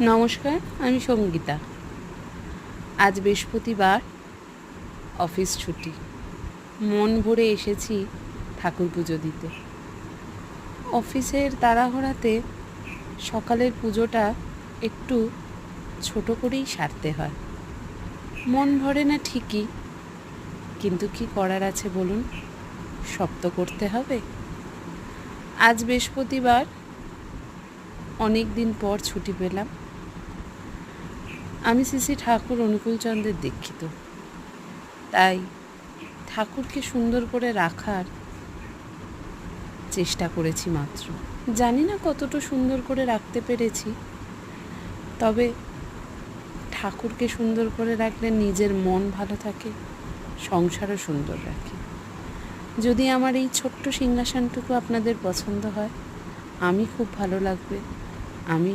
নমস্কার, আমি সঙ্গীতা। আজ বৃহস্পতিবার, অফিস ছুটি। মন ভরে এসেছি ঠাকুর পুজো দিতে। অফিসের তাড়াহুড়াতে সকালের পুজোটা একটু ছোট করেই সারতে হয়। মন ভরে না ঠিকই, কিন্তু কি করার আছে বলুন, সব তো করতে হবে। আজ বৃহস্পতিবার, অনেক দিন পর ছুটি পেলাম। আমি শ্রী ঠাকুর অনুকূলচন্দ্রের দীক্ষিত, তাই ঠাকুরকে সুন্দর করে রাখার চেষ্টা করেছি মাত্র। জানি না কতটা সুন্দর করে রাখতে পেরেছি, তবে ঠাকুরকে সুন্দর করে রাখলে নিজের মন ভালো থাকে, সংসারও সুন্দর রাখে। যদি আমার এই ছোট্ট সিংহাসনটুকু আপনাদের পছন্দ হয়, আমি খুব ভালো লাগবে। আমি